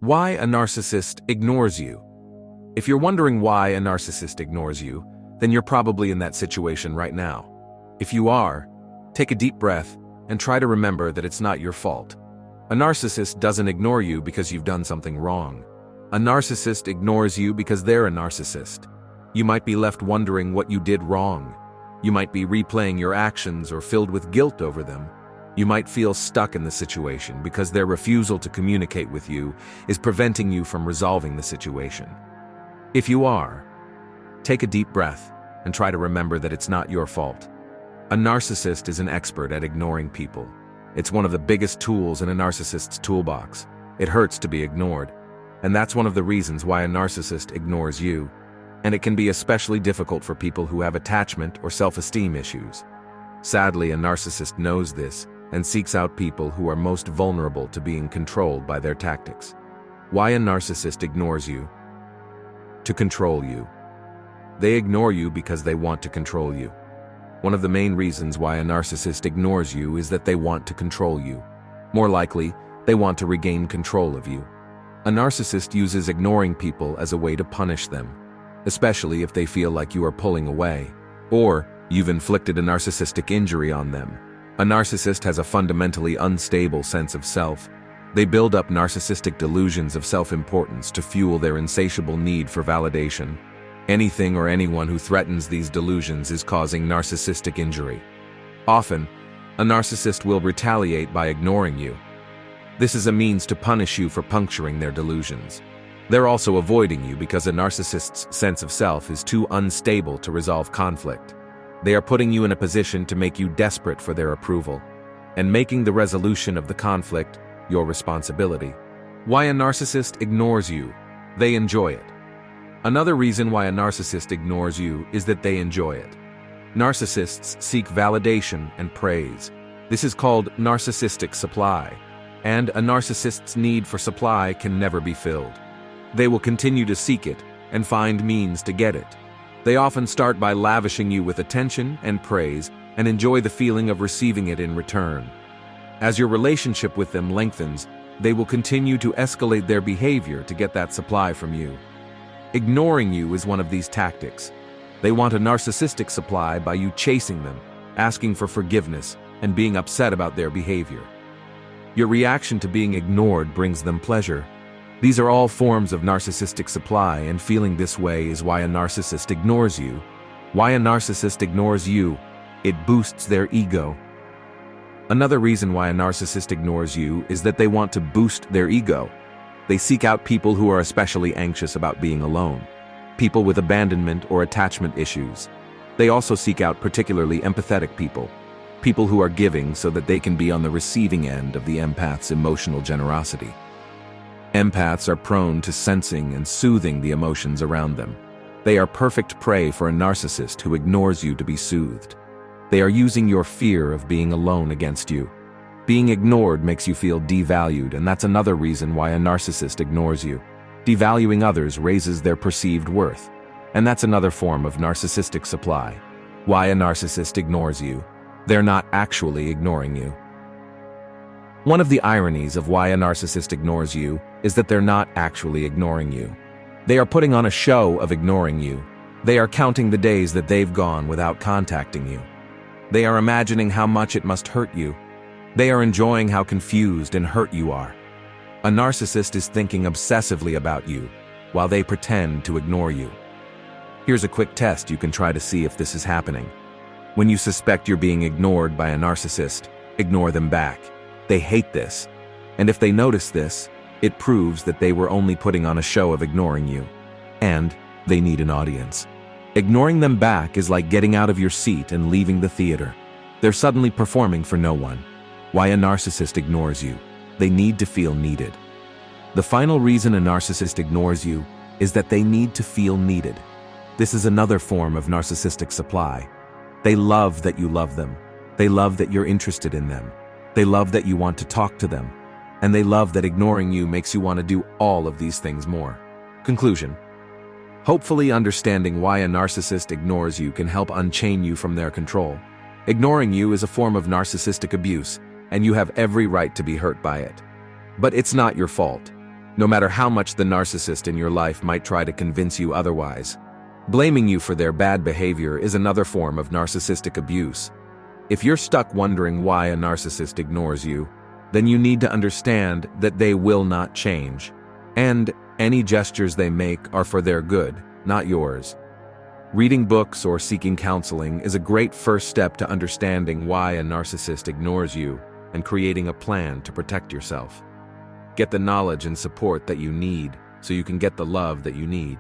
Why a narcissist ignores you. If you're wondering why a narcissist ignores you, then you're probably in that situation right now. If you are, take a deep breath and try to remember that it's not your fault. A narcissist doesn't ignore you because you've done something wrong. A narcissist ignores you because they're a narcissist. You might be left wondering what you did wrong. You might be replaying your actions or filled with guilt over them. You might feel stuck in the situation because their refusal to communicate with you is preventing you from resolving the situation. If you are, take a deep breath and try to remember that it's not your fault. A narcissist is an expert at ignoring people. It's one of the biggest tools in a narcissist's toolbox. It hurts to be ignored, and that's one of the reasons why a narcissist ignores you. And it can be especially difficult for people who have attachment or self-esteem issues. Sadly, a narcissist knows this and seeks out people who are most vulnerable to being controlled by their tactics. Why a narcissist ignores you? To control you. They ignore you because they want to control you. One of the main reasons why a narcissist ignores you is that they want to control you. More likely, they want to regain control of you. A narcissist uses ignoring people as a way to punish them, especially if they feel like you are pulling away, or you've inflicted a narcissistic injury on them. A narcissist has a fundamentally unstable sense of self. They build up narcissistic delusions of self-importance to fuel their insatiable need for validation. Anything or anyone who threatens these delusions is causing narcissistic injury. Often, a narcissist will retaliate by ignoring you. This is a means to punish you for puncturing their delusions. They're also avoiding you because a narcissist's sense of self is too unstable to resolve conflict. They are putting you in a position to make you desperate for their approval, and making the resolution of the conflict your responsibility. Why a narcissist ignores you. They enjoy it. Another reason why a narcissist ignores you is that they enjoy it. Narcissists seek validation and praise. This is called narcissistic supply, and a narcissist's need for supply can never be filled. They will continue to seek it and find means to get it. They often start by lavishing you with attention and praise and enjoy the feeling of receiving it in return. As your relationship with them lengthens, they will continue to escalate their behavior to get that supply from you. Ignoring you is one of these tactics. They want a narcissistic supply by you chasing them, asking for forgiveness, and being upset about their behavior. Your reaction to being ignored brings them pleasure. These are all forms of narcissistic supply, and feeling this way is why a narcissist ignores you. Why a narcissist ignores you? It boosts their ego. Another reason why a narcissist ignores you is that they want to boost their ego. They seek out people who are especially anxious about being alone, people with abandonment or attachment issues. They also seek out particularly empathetic people, people who are giving so that they can be on the receiving end of the empath's emotional generosity. Empaths are prone to sensing and soothing the emotions around them. They are perfect prey for a narcissist who ignores you to be soothed. They are using your fear of being alone against you. Being ignored makes you feel devalued, and that's another reason why a narcissist ignores you. Devaluing others raises their perceived worth, and that's another form of narcissistic supply. Why a narcissist ignores you. They're not actually ignoring you. One of the ironies of why a narcissist ignores you is that they're not actually ignoring you. They are putting on a show of ignoring you. They are counting the days that they've gone without contacting you. They are imagining how much it must hurt you. They are enjoying how confused and hurt you are. A narcissist is thinking obsessively about you, while they pretend to ignore you. Here's a quick test you can try to see if this is happening. When you suspect you're being ignored by a narcissist, ignore them back. They hate this, and if they notice this, it proves that they were only putting on a show of ignoring you, and they need an audience. Ignoring them back is like getting out of your seat and leaving the theater. They're suddenly performing for no one. Why a narcissist ignores you. They need to feel needed. The final reason a narcissist ignores you is that they need to feel needed. This is another form of narcissistic supply. They love that you love them. They love that you're interested in them. They love that you want to talk to them. And they love that ignoring you makes you want to do all of these things more. Conclusion. Hopefully, understanding why a narcissist ignores you can help unchain you from their control. Ignoring you is a form of narcissistic abuse, and you have every right to be hurt by it. But it's not your fault. no matter how much the narcissist in your life might try to convince you otherwise. Blaming you for their bad behavior is another form of narcissistic abuse. If you're stuck wondering why a narcissist ignores you, then you need to understand that they will not change. And any gestures they make are for their good, not yours. Reading books or seeking counseling is a great first step to understanding why a narcissist ignores you and creating a plan to protect yourself. Get the knowledge and support that you need so you can get the love that you need.